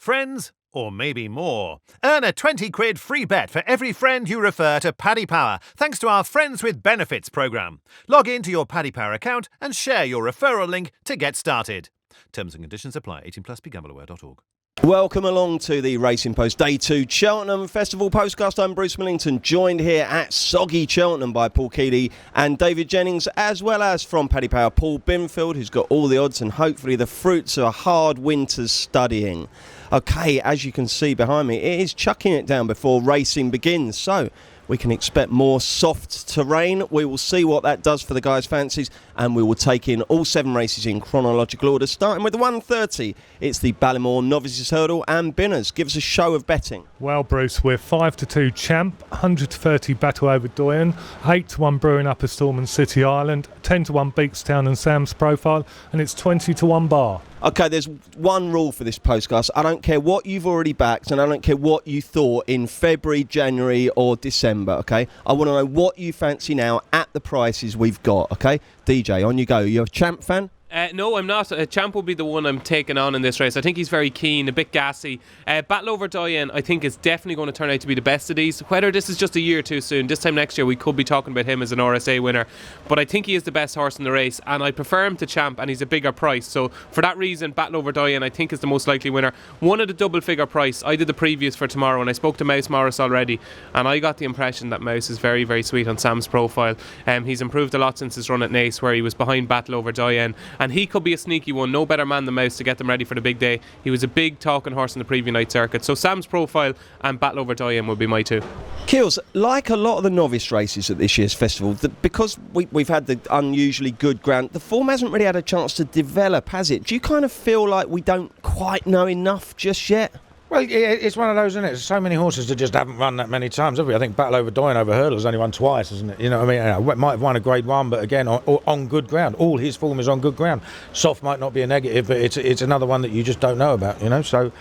friends, or maybe more. Earn a 20 quid free bet for every friend you refer to Paddy Power, thanks to our Friends with Benefits programme. Log into your Paddy Power account and share your referral link to get started. Terms and conditions apply. 18+, begambleaware.org. Welcome along to the Racing Post Day 2 Cheltenham Festival Postcast. I'm Bruce Millington, joined here at soggy Cheltenham by Paul Keeley and David Jennings, as well as from Paddy Power, Paul Binfield, who's got all the odds and hopefully the fruits of a hard winter's studying. Okay, as you can see behind me, it is chucking it down before racing begins, so we can expect more soft terrain. We will see what that does for the guys' fancies, and we will take in all 7 races in chronological order, starting with the 1:30. It's the Ballymore Novices Hurdle and Binners. Give us a show of betting. Well, Bruce, we're 5-2 Champ, 100-30 Battle Over Doyen, 8-1 Brewing Upper Storm and City Island, 10-1 Beakstown and Sam's Profile, and it's 20-1 Bar. Okay, there's one rule for this postcast. I don't care what you've already backed, and I don't care what you thought in February, January or December, okay? I want to know what you fancy now at the prices we've got, okay? DJ, on you go. You're a Champ fan? No, I'm not. Champ will be the one I'm taking on in this race. I think he's very keen, a bit gassy. Battle Over Doyen, I think, is definitely going to turn out to be the best of these. Whether this is just a year too soon, this time next year we could be talking about him as an RSA winner. But I think he is the best horse in the race, and I prefer him to Champ, and he's a bigger price. So for that reason, Battle Over Doyen, I think, is the most likely winner. One at a double figure price. I did the previews for tomorrow, and I spoke to Mouse Morris already, and I got the impression that Mouse is very, very sweet on Sam's Profile. He's improved a lot since his run at Nace, where he was behind Battle Over Doyen, and he could be a sneaky one. No better man than Mouse to get them ready for the big day. He was a big talking horse in the preview night circuit. So Sam's Profile and Battle Over Doyen will be my two. Kills, like a lot of the novice races at this year's festival, because we've had the unusually good ground, the form hasn't really had a chance to develop, has it? Do you kind of feel like we don't quite know enough just yet? Well, yeah, it's one of those, isn't it? There's so many horses that just haven't run that many times, have we? I think Battle Over Doyen over hurdles only won twice, isn't it? You know what I mean? Might have won a Grade 1, but again, on good ground. All his form is on good ground. Soft might not be a negative, but it's another one that you just don't know about, you know? So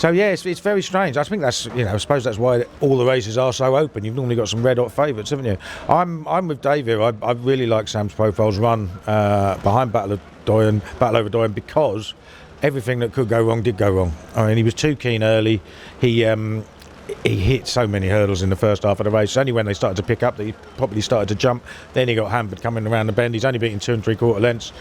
yeah, it's very strange. I think that's, you know, I suppose that's why all the races are so open. You've normally got some red-hot favourites, haven't you? I'm with Dave here. I really like Sam's Profile's run behind Battle Over Doyen, because everything that could go wrong did go wrong. I mean, he was too keen early. He hit so many hurdles in the first half of the race. Only when they started to pick up that he probably started to jump. Then he got hampered coming around the bend. He's only beaten 2 3/4 lengths.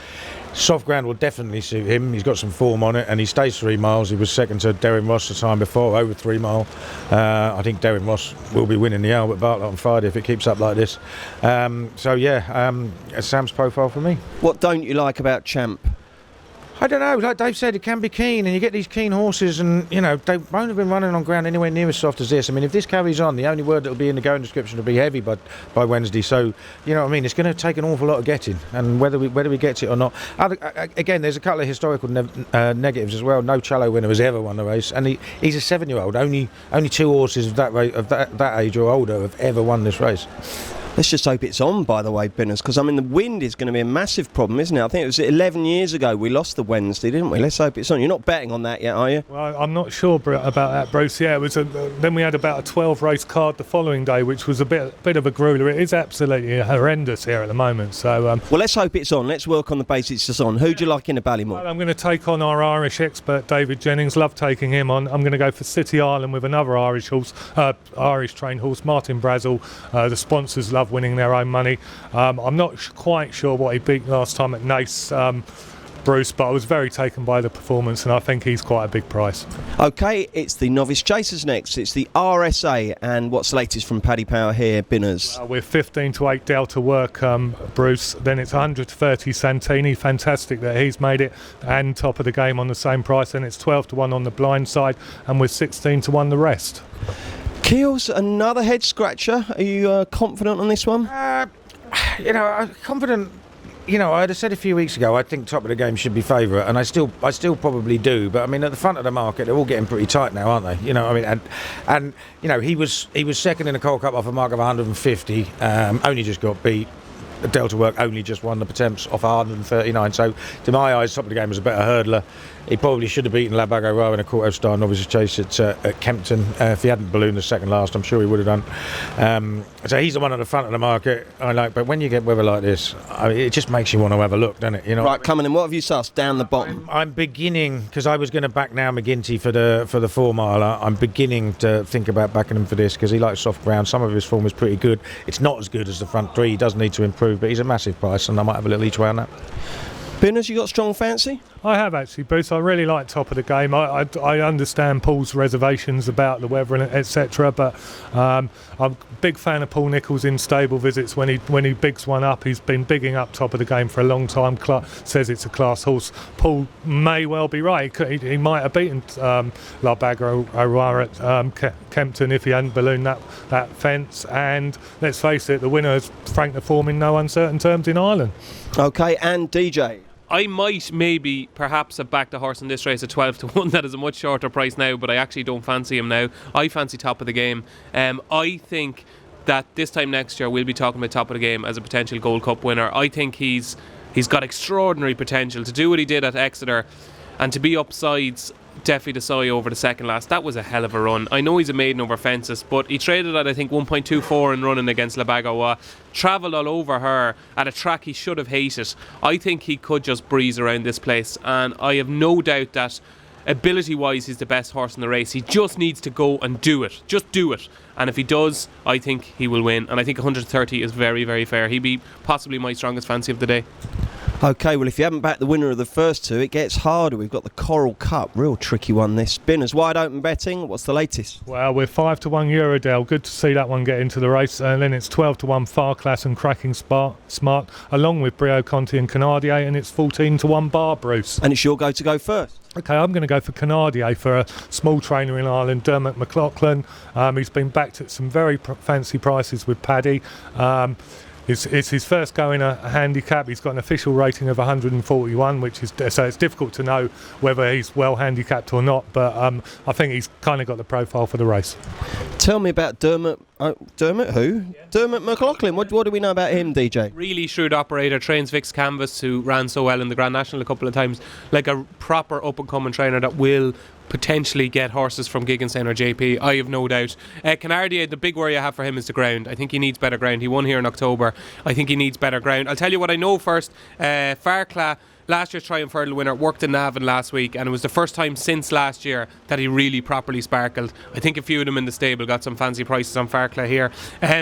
Soft ground will definitely suit him. He's got some form on it, and he stays 3 miles. He was second to Derrin Ross the time before, over 3 mile. I think Derrin Ross will be winning the Albert Bartlett on Friday if it keeps up like this. Sam's Profile for me. What don't you like about Champ? I don't know, like Dave said, it can be keen, and you get these keen horses, and you know, they won't have been running on ground anywhere near as soft as this. I mean, if this carries on, the only word that will be in the going description will be heavy by Wednesday. So, you know what I mean, it's going to take an awful lot of getting, and whether we get it or not. Again, there's a couple of historical negatives as well. No Challow winner has ever won the race, and he's a 7-year-old. Only 2 horses of that age or older have ever won this race. Let's just hope it's on, by the way, Binners, because I mean the wind is going to be a massive problem, isn't it? I think it was 11 years ago we lost the Wednesday, didn't we? Let's hope it's on. You're not betting on that yet, are you? Well, I'm not sure about that, Bruce. Yeah, it was. Then we had about a 12-race card the following day, which was a bit of a grueler. It is absolutely horrendous here at the moment. So, well, let's hope it's on. Let's work on the basics it's on. Who do you like in the Ballymore? Well, I'm going to take on our Irish expert, David Jennings. Love taking him on. I'm going to go for City Island with another Irish horse, Irish trained horse, Martin Brazel. The sponsors love winning their own money. I'm not quite sure what he beat last time at Nace, Bruce, but I was very taken by the performance, and I think he's quite a big price. Okay, it's the Novice Chasers next. It's the RSA, and what's the latest from Paddy Power here, Binners? We're 15-8 Delta Work, Bruce. Then it's 130 Santini. Fantastic that he's made it, and top of the game on the same price. And it's 12-1 on the blind side, and we're 16-1 the rest. Keels, another head scratcher. Are you confident on this one? You know, I'm confident. You know, I'd have said a few weeks ago I think top of the game should be favourite, and I still probably do. But I mean, at the front of the market, they're all getting pretty tight now, aren't they? You know, I mean, and you know, he was second in the Coral Cup off a mark of 150. Only just got beat. Delta Work only just won the Pertemps off 139. So to my eyes, top of the game was a better hurdler. he probably should have beaten La Bagarre in a quarter-star novice chase at Kempton. If he hadn't ballooned the second last, I'm sure he would have done. So he's the one at the front of the market I like. But when you get weather like this, it just makes you want to have a look, doesn't it? You know. Right, coming in. What have you sussed down the bottom? I'm beginning, because I was going to back now McGinty for the 4 miler. I'm beginning to think about backing him for this because he likes soft ground. Some of his form is pretty good. It's not as good as the front 3. He does need to improve, but he's a massive price, and I might have a little each way on that. Binners, you got strong fancy? I have actually, Bruce. I really like top of the game. I understand Paul's reservations about the weather and etc. But I'm a big fan of Paul Nicholls in stable visits. When he bigs one up, he's been bigging up top of the game for a long time. Says it's a class horse. Paul may well be right. He might have beaten La Bagarre at Kempton if he hadn't ballooned that fence. And let's face it, the winner has franked the form in no uncertain terms in Ireland. Okay, and DJ. I might perhaps have backed a horse in this race at 12-1. That is a much shorter price now, but I actually don't fancy him now. I fancy top of the game. I think that this time next year we'll be talking about top of the game as a potential Gold Cup winner. I think he's got extraordinary potential to do what he did at Exeter and to be upsides Defi Desai over the second last. That was a hell of a run. I know he's a maiden over fences, but he traded at I think 1.24 in running against La Bagarre. Travelled all over her at a track he should have hated. I think he could just breeze around this place, and I have no doubt that ability wise he's the best horse in the race. He just needs to go and do it. Just do it. And if he does, I think he will win. And I think 130 is very, very fair. He'd be possibly my strongest fancy of the day. Okay, well, if you haven't backed the winner of the first 2, it gets harder. We've got the Coral Cup, real tricky one this. Binners, wide open betting. What's the latest? Well, we're 5-1 Eurodale. Good to see that one get into the race. And then it's 12-1 Far Class and Cracking Smart, along with Brio Conti and Canardier, and it's 14-1 Bar Bruce. And it's your go to go first. Okay, I'm going to go for Canardier for a small trainer in Ireland, Dermot McLaughlin. He's been backed at some very fancy prices with Paddy. It's his first go in a handicap. He's got an official rating of 141, which is so it's difficult to know whether he's well handicapped or not. But I think he's kind of got the profile for the race. Tell me about Dermot. Dermot who? Yeah. Dermot McLaughlin. What do we know about him, DJ? Really shrewd operator. Trains Vix Canvas, who ran so well in the Grand National a couple of times. Like a proper up and coming trainer that will potentially get horses from Gigginson or JP. I have no doubt. Canardier, the big worry I have for him is the ground. I think he needs better ground. He won here in October. I think he needs better ground. I'll tell you what I know first. Farcla, last year's Triumph Hurdle winner, worked in Navan last week, and it was the first time since last year that he really properly sparkled. I think a few of them in the stable got some fancy prices on Farcla here.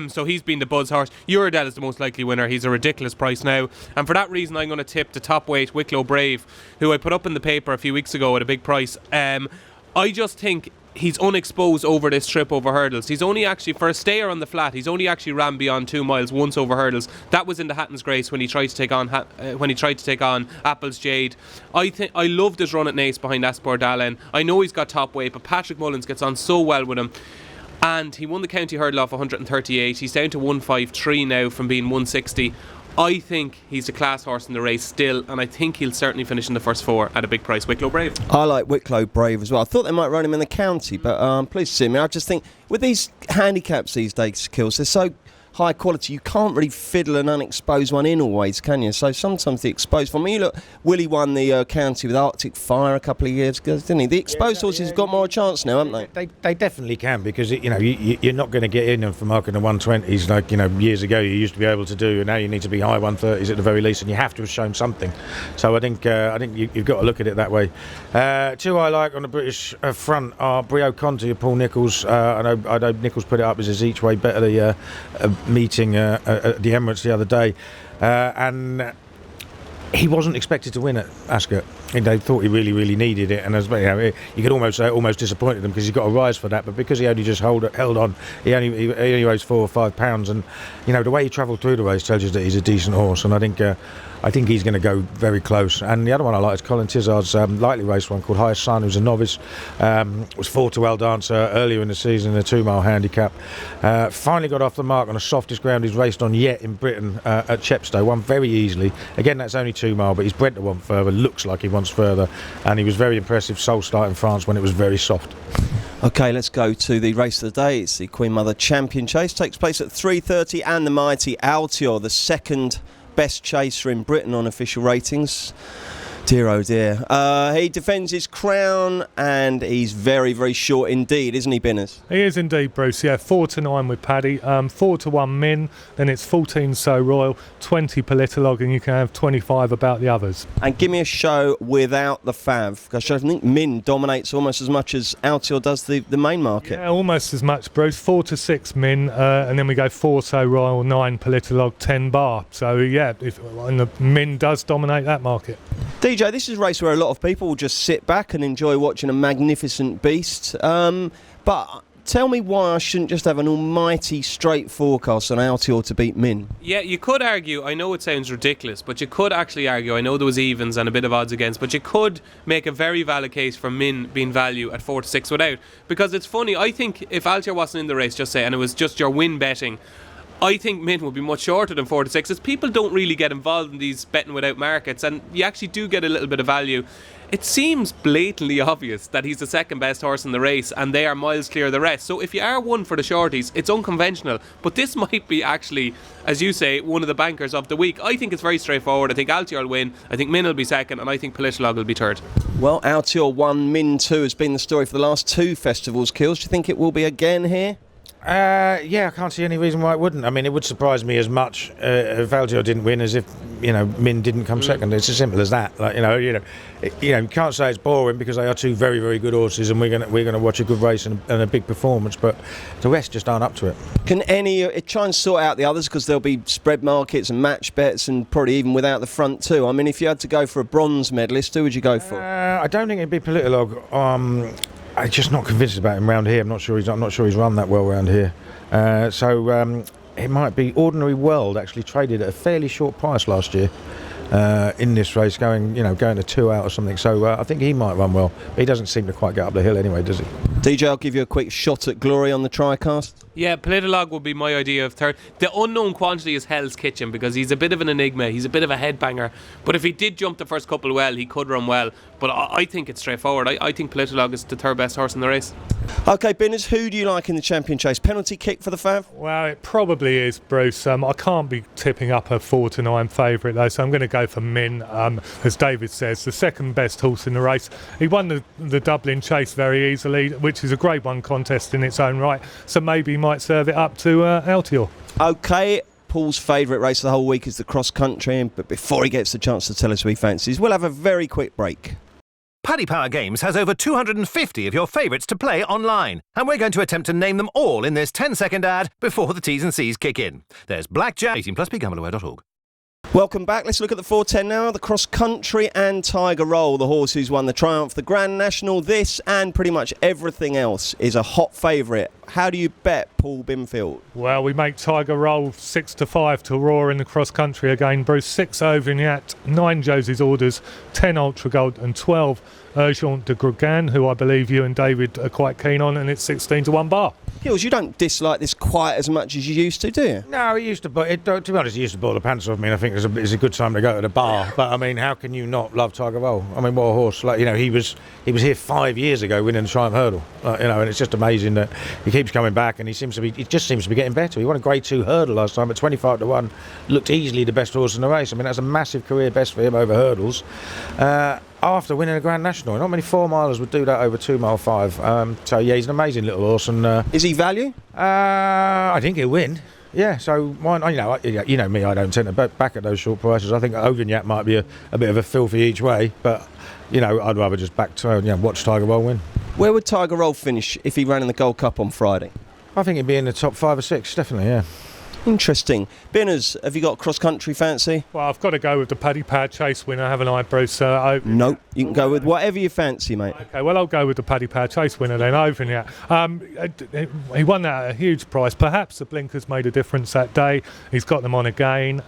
So he's been the buzz horse. Eurodale is the most likely winner. He's a ridiculous price now, and for that reason I'm going to tip the top weight Wicklow Brave, who I put up in the paper a few weeks ago at a big price. I just think he's unexposed over this trip over hurdles. He's only actually, for a stayer on the flat, he's only actually ran beyond 2 miles once over hurdles. That was in the Hatton's Grace when he tried to take on Apple's Jade. I loved his run at Naas behind Aspor Dallin. I know he's got top weight, but Patrick Mullins gets on so well with him. And he won the county hurdle off 138. He's down to 153 now from being 160. I think he's a class horse in the race still, and I think he'll certainly finish in the first 4 at a big price. Wicklow Brave. I like Wicklow Brave as well. I thought they might run him in the county, but please see me. I just think with these handicaps these days, Kills, they're so high quality, you can't really fiddle an unexposed one in always, can you? So sometimes the exposed one. I mean, you look, Willie won the county with Arctic Fire a couple of years ago, didn't he? The exposed horses have got more chance now, haven't they? They definitely can, because you're not going to get in them for marking the 120s like years ago you used to be able to do, and now you need to be high 130s at the very least, and you have to have shown something. So I think you've got to look at it that way. 2 I like on the British front are Brio Conti and Paul Nicholls. I know Nicholls put it up as his each way better the meeting at the Emirates the other day, and he wasn't expected to win at Ascot. They thought he really needed it, and you could almost say almost disappointed them because he's got a rise for that, but because he only just held on, he only weighs 4 or 5 pounds, and the way he travelled through the race tells you that he's a decent horse, and I think he's going to go very close. And the other one I like is Colin Tizard's lightly raced one called Highest Sun, who's a novice. Was 4-to-well dancer earlier in the season in a 2-mile handicap. Finally got off the mark on the softest ground he's raced on yet in Britain at Chepstow. Won very easily. Again, that's only 2 mile, but he's bred to want further. Looks like he wants further. And he was very impressive sole start in France when it was very soft. Okay, let's go to the race of the day. It's the Queen Mother Champion Chase. Takes place at 3:30, and the mighty Altior, the second best chaser in Britain on official ratings. Dear oh dear. He defends his crown and he's very, very short indeed, isn't he, Binners? He is indeed, Bruce. Yeah, 4-9 with Paddy, 4-1 Min, then it's 14 So Royal, 20 Politolog, and you can have 25 about the others. And give me a show without the Fav, because I think Min dominates almost as much as Altior does the main market. Yeah, almost as much, Bruce. 4-6 Min, and then we go 4 So Royal, 9 Politolog, 10 Bar. So yeah, and the Min does dominate that market. DJ, this is a race where a lot of people will just sit back and enjoy watching a magnificent beast. But tell me why I shouldn't just have an almighty straight forecast on Altior to beat Min. Yeah, you could argue, I know it sounds ridiculous, but you could actually argue, I know there was evens and a bit of odds against, but you could make a very valid case for Min being value at 4-6 without. Because it's funny, I think if Altior wasn't in the race, just say, and it was just your win betting, I think Min would be much shorter than 4-6, as people don't really get involved in these betting without markets, and you actually do get a little bit of value. It seems blatantly obvious that he's the second best horse in the race and they are miles clear of the rest. So if you are one for the shorties, it's unconventional, but this might be actually, as you say, one of the bankers of the week. I think it's very straightforward. I think Altior will win, I think Min will be second, and I think Politolog will be third. Well, Altior 1, Min 2 has been the story for the last 2 festivals, Kills. Do you think it will be again here? Yeah, I can't see any reason why it wouldn't. I mean, it would surprise me as much if Altior didn't win as if Min didn't come second. It's as simple as that. Like you can't say it's boring because they are 2 very, very good horses, and we're gonna watch a good race and a big performance. But the rest just aren't up to it. Can any try and sort out the others, because there'll be spread markets and match bets, and probably even without the front 2. I mean, if you had to go for a bronze medalist, who would you go for? I don't think it'd be Politolog. I'm just not convinced about him round here. I'm not sure he's run that well round here. So it might be Ordinary World, actually traded at a fairly short price last year in this race, going to 2 out or something. So I think he might run well. But he doesn't seem to quite get up the hill anyway, does he? DJ, I'll give you a quick shot at glory on the TriCast. Yeah, Politolog would be my idea of third. The unknown quantity is Hell's Kitchen, because he's a bit of an enigma. He's a bit of a headbanger. But if he did jump the first couple well, he could run well. But I think it's straightforward. I think Politolog is the third best horse in the race. OK, Binners, who do you like in the champion chase? Penalty kick for the Fav? Well, it probably is, Bruce. I can't be tipping up a 4-9 favourite, though, so I'm going to go for Min. As David says, the second best horse in the race. He won the Dublin Chase very easily, which is a Grade 1 contest in its own right, so maybe he might serve it up to Altior. OK, Paul's favourite race of the whole week is the cross country, but before he gets the chance to tell us who he fancies, we'll have a very quick break. Paddy Power Games has over 250 of your favourites to play online, and we're going to attempt to name them all in this 10-second ad before the T's and C's kick in. There's Blackjack, 18+, BeGambleAware.org. Welcome back. Let's look at the 4:10 now. The Cross Country and Tiger Roll, the horse who's won the Triumph, the Grand National. This and pretty much everything else is a hot favourite. How do you bet, Paul Binfield? Well, we make Tiger Roll 6-5 to roar in the cross country again, Bruce. 6 Auvergnat, 9 Josie's Orders, 10 Ultra Gold, and 12 Urgent de Grogan, who I believe you and David are quite keen on, and it's 16-1 bar. Hills, you don't dislike this quite as much as you used to, do you? No, it used to. But to be honest, it used to boil the pants off me. I think it's a good time to go to the bar. But I mean, how can you not love Tiger Roll? I mean, what a horse! Like he was here 5 years ago winning the Triumph Hurdle. And it's just amazing that he keeps coming back, and he just seems to be getting better. He won a Grade 2 hurdle last time at 25-1. Looked easily the best horse in the race. I mean, that's a massive career best for him over hurdles. After winning a Grand National, not many 4-milers would do that over 2-mile 5. So yeah, he's an amazing little horse. And is he value? I think he'll win. Yeah, so why? You know me, I don't tend to back at those short prices. I think Auvergnat might be a bit of a filthy each way, but I'd rather just back to watch Tiger Roll win. Where would Tiger Roll finish if he ran in the Gold Cup on Friday? I think he'd be in the top 5 or 6, definitely. Yeah. Interesting. Binners, have you got cross-country fancy? Well, I've got to go with the Paddy Power Chase winner, haven't I, Bruce? Nope, you can go with whatever you fancy, mate. OK, well, I'll go with the Paddy Power Chase winner then, Auvergnat. He won that at a huge price. Perhaps the blinkers made a difference that day. He's got them on again.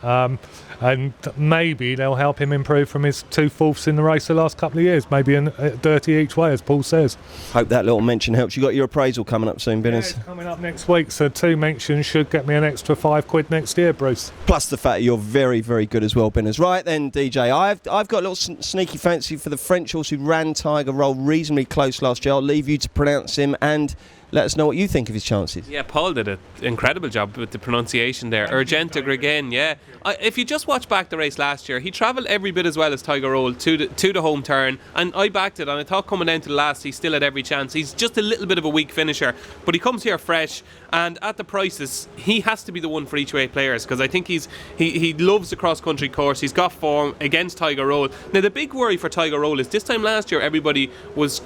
And maybe they'll help him improve from his 2 fourths in the race the last couple of years. Maybe a dirty each way, as Paul says. Hope that little mention helps. You got your appraisal coming up soon, Binners? Yeah, it's coming up next week, so 2 mentions should get me an extra £5 next year, Bruce. Plus the fact you're very, very good as well, Binners. Right then, DJ, I've got a little sneaky fancy for the French horse who ran Tiger Roll reasonably close last year. I'll leave you to pronounce him, and let us know what you think of his chances. Yeah, Paul did an incredible job with the pronunciation there. Urgenta Gregain, yeah. If you just watch back the race last year, he travelled every bit as well as Tiger Roll to the home turn, and I backed it, and I thought coming down to the last he still had every chance. He's just a little bit of a weak finisher, but he comes here fresh, and at the prices he has to be the one for each way players, because I think he loves the cross country course. He's got form against Tiger Roll. Now the big worry for Tiger Roll is this time last year everybody was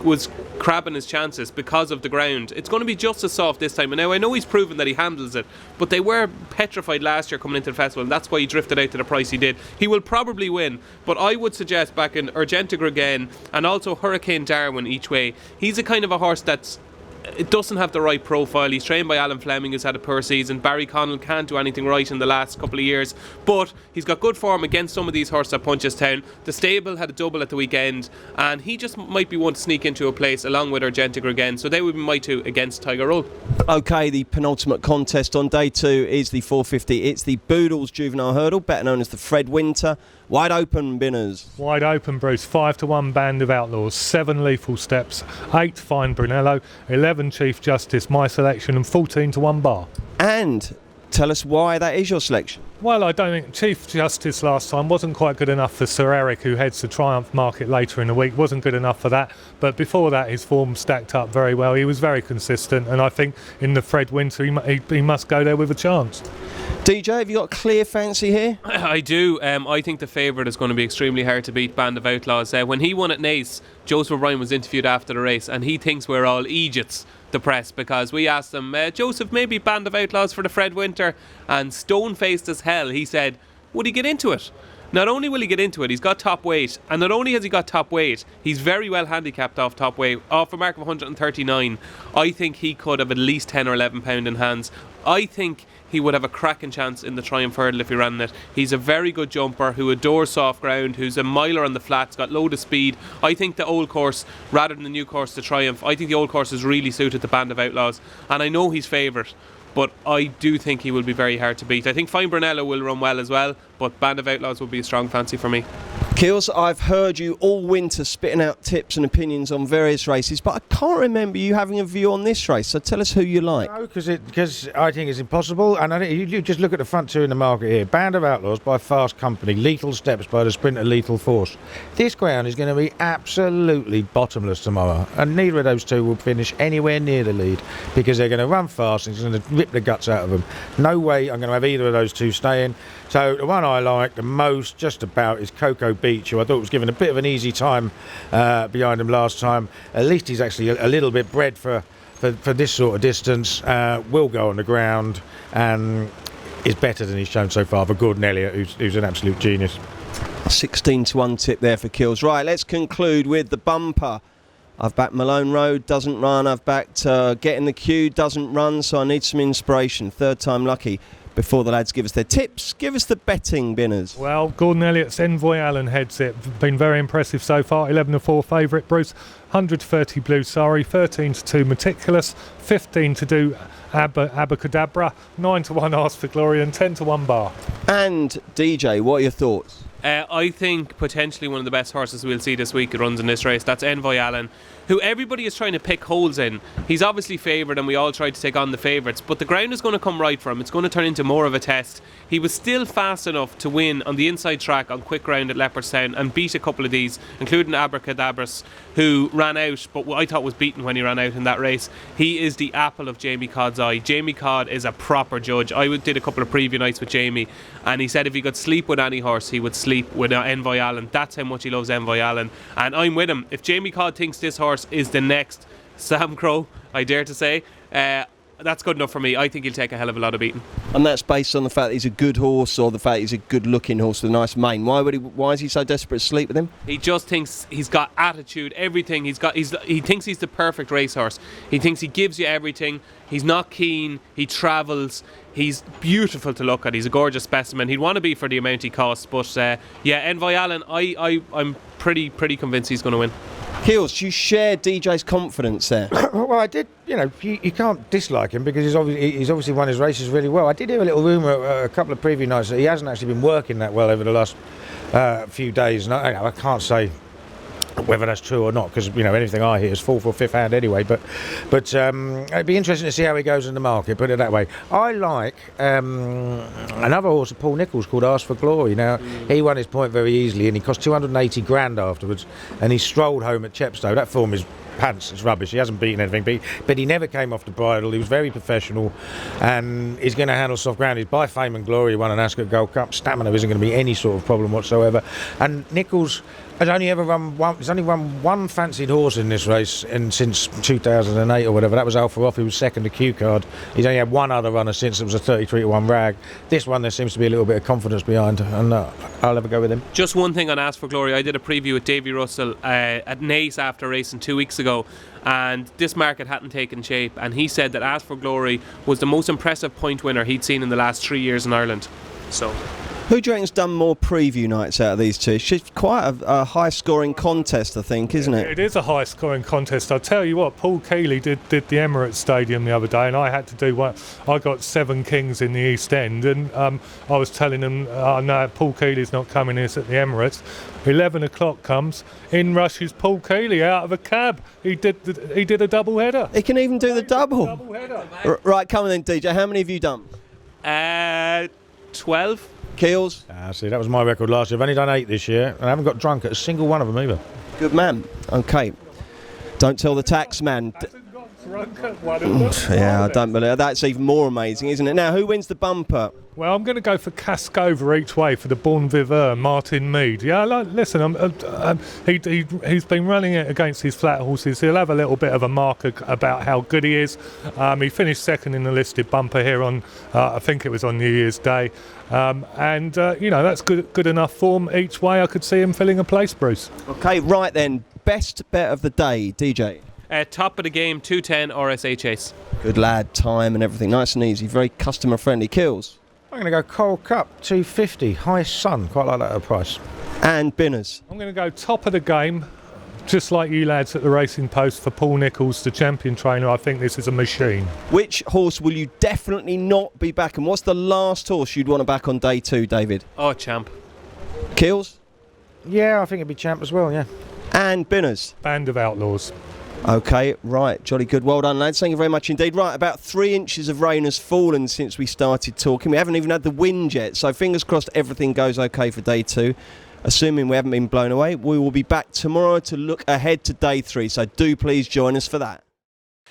crabbing his chances because of the ground. It's going to be just as soft this time, and now I know he's proven that he handles it, but they were petrified last year coming into the festival, and that's why he drifted out to the price he did. He will probably win, but I would suggest back in Urgenta Gregain and also Hurricane Darwin each way. He's a kind of a horse that's it doesn't have the right profile. He's trained by Alan Fleming, who's had a poor season. Barry Connell can't do anything right in the last couple of years, but he's got good form against some of these horses at Punchestown. The stable had a double at the weekend, and he just might be one to sneak into a place along with Urgenta Gregain, so they would be my two against Tiger Roll. Okay, the penultimate contest on day 2 is the 450. It's the Boodles Juvenile Hurdle, better known as the Fred Winter. Wide open, Binners. Wide open, Bruce. 5-1 Band of Outlaws, 7 Lethal Steps, 8 Fine Brunello, 11 Chief Justice, my selection, and 14-1 Bar. And tell us why that is your selection. Well, I don't think Chief Justice last time wasn't quite good enough for Sir Eric, who heads the Triumph Market later in the week. Wasn't good enough for that, but before that his form stacked up very well. He was very consistent, and I think in the Fred Winter he must go there with a chance. DJ, have you got a clear fancy here? I do. I think the favourite is going to be extremely hard to beat, Band of Outlaws. When he won at Naas, Joseph O'Brien was interviewed after the race, and he thinks we're all Egypts, the press, because we asked him, Joseph, maybe Band of Outlaws for the Fred Winter, and stone-faced as hell, he said, would he get into it? Not only will he get into it, he's got top weight, and not only has he got top weight, he's very well handicapped off top weight, off a mark of 139. I think he could have at least 10 or 11 pound in hands. I think he would have a cracking chance in the Triumph Hurdle if he ran it. He's a very good jumper who adores soft ground, who's a miler on the flats, got load of speed. I think the old course, rather than the new course, the Triumph, I think the old course is really suited the Band of Outlaws, and I know he's favourite, but I do think he will be very hard to beat. I think Fine Brunello will run well as well, but Band of Outlaws will be a strong fancy for me. Keels, I've heard you all winter spitting out tips and opinions on various races, but I can't remember you having a view on this race, so tell us who you like. No, because I think it's impossible, and I think you just look at the front two in the market here. Band of Outlaws by Fast Company, Lethal Steps by the Sprinter Lethal Force. This ground is going to be absolutely bottomless tomorrow, and neither of those two will finish anywhere near the lead, because they're going to run fast and it's going to rip the guts out of them. No way I'm going to have either of those two staying. So the one I like the most just about is Cocoa Beach, who I thought was given a bit of an easy time behind him last time. At least he's actually a little bit bred for this sort of distance. Will go on the ground and is better than he's shown so far for Gordon Elliott, who's an absolute genius. 16-1 tip there for Keels. Right, let's conclude with the bumper. I've backed Malone Road, doesn't run. I've backed Get in the Queue, doesn't run, so I need some inspiration. Third time lucky. Before the lads give us their tips, give us the betting, Binners. Well, Gordon Elliott's Envoy Allen heads it. Been very impressive so far. 11-4 favourite, Bruce. 130 Blue Sari, 13-2 Meticulous, 15 to do Abacadabra, 9-1 Ask for Glory, and 10-1 Bar. And DJ, what are your thoughts? I think potentially one of the best horses we'll see this week that runs in this race. That's Envoy Allen, who everybody is trying to pick holes in. He's obviously favoured, and we all try to take on the favourites, but the ground is going to come right for him. It's going to turn into more of a test. He was still fast enough to win on the inside track on quick ground at Leopardstown and beat a couple of these, including Abracadabras, who ran out, but I thought was beaten when he ran out in that race. He is the apple of Jamie Codd's eye. Jamie Codd is a proper judge. I did a couple of preview nights with Jamie, and he said if he could sleep with any horse, he would sleep with Envoy Allen. That's how much he loves Envoy Allen, and I'm with him. If Jamie Codd thinks this horse is the next Sam Crow, I dare to say, that's good enough for me. I think he'll take a hell of a lot of beating. And that's based on the fact that he's a good horse, or the fact he's a good looking horse with a nice mane. Why is he so desperate to sleep with him? He just thinks he's got attitude, everything. He thinks he's the perfect racehorse. He thinks he gives you everything. He's not keen. He travels. He's beautiful to look at. He's a gorgeous specimen. He'd want to be for the amount he costs. But Envoy Allen, I'm pretty convinced he's going to win. Keels, you share DJ's confidence there. Well, I did. You can't dislike him because he's obviously won his races really well. I did hear a little rumour a couple of preview nights that he hasn't actually been working that well over the last few days. And I can't say whether that's true or not, because anything I hear is fourth or fifth hand anyway. But it'd be interesting to see how he goes in the market. Put it that way. I like another horse of Paul Nicholls called Ask for Glory. Now he won his point very easily, and he cost 280 grand afterwards, and he strolled home at Chepstow. That form is pants, it's rubbish. He hasn't beaten anything, but he never came off the bridle. He was very professional, and he's going to handle soft ground. He's by fame and glory. He won an Ascot Gold Cup. Stamina isn't going to be any sort of problem whatsoever. And Nicholls has only ever run one. He's only run one fancied horse in this race, and since 2008 or whatever. That was Alpha Off. He was second to Q Card. He's only had one other runner since. It was a 33-1 rag. This one there seems to be a little bit of confidence behind, and I'll have a go with him. Just one thing on Ask for Glory. I did a preview with Davy Russell at Naas after racing 2 weeks ago, and this market hadn't taken shape, and he said that Ask for Glory was the most impressive point winner he'd seen in the last 3 years in Ireland. So Who do you reckon's done more preview nights out of these two? It's quite a high-scoring contest, I think, isn't it? It is a high-scoring contest. I'll tell you what, Paul Keeley did the Emirates Stadium the other day, and I had to do one. I got 7 Kings in the East End, and I was telling them, no, Paul Keeley's not coming in, it's at the Emirates. 11 o'clock comes, in rushes Paul Keeley out of a cab. He did a double header. He can even do the double. Right, come on then, DJ. How many have you done? 12. Keels? See, that was my record last year. I've only done 8 this year, and I haven't got drunk at a single one of them either. Good man. Okay. Don't tell the tax man. Yeah, I don't believe that's even more amazing, isn't it? Now, who wins the bumper? Well, I'm going to go for Cascover each way for the Bon Viveur, Martin Mead. Yeah, listen, he's been running it against his flat horses. He'll have a little bit of a mark about how good he is. He finished second in the listed bumper here on, I think it was on New Year's Day. That's good enough form each way. I could see him filling a place, Bruce. Okay, right then. Best bet of the day, DJ. Top of the game, 210 RSA Chase. Good lad, time and everything. Nice and easy. Very customer friendly. Kills. I'm going to go Coral Cup, 250. High Sun, quite like that at a price. And Binners. I'm going to go top of the game, just like you lads at the Racing Post, for Paul Nicholls, the champion trainer. I think this is a machine. Which horse will you definitely not be backing? What's the last horse you'd want to back on day 2, David? Oh, Champ. Kills? Yeah, I think it'd be Champ as well, yeah. And Binners. Band of Outlaws. Okay, right, jolly good. Well done, lads. Thank you very much indeed. Right, about 3 inches of rain has fallen since we started talking. We haven't even had the wind yet, so fingers crossed everything goes okay for day 2. Assuming we haven't been blown away, we will be back tomorrow to look ahead to day 3, so do please join us for that.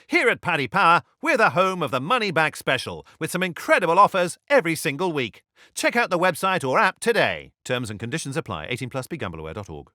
Here at Paddy Power, we're the home of the Money Back Special, with some incredible offers every single week. Check out the website or app today. Terms and conditions apply. 18+, begambleaware.org.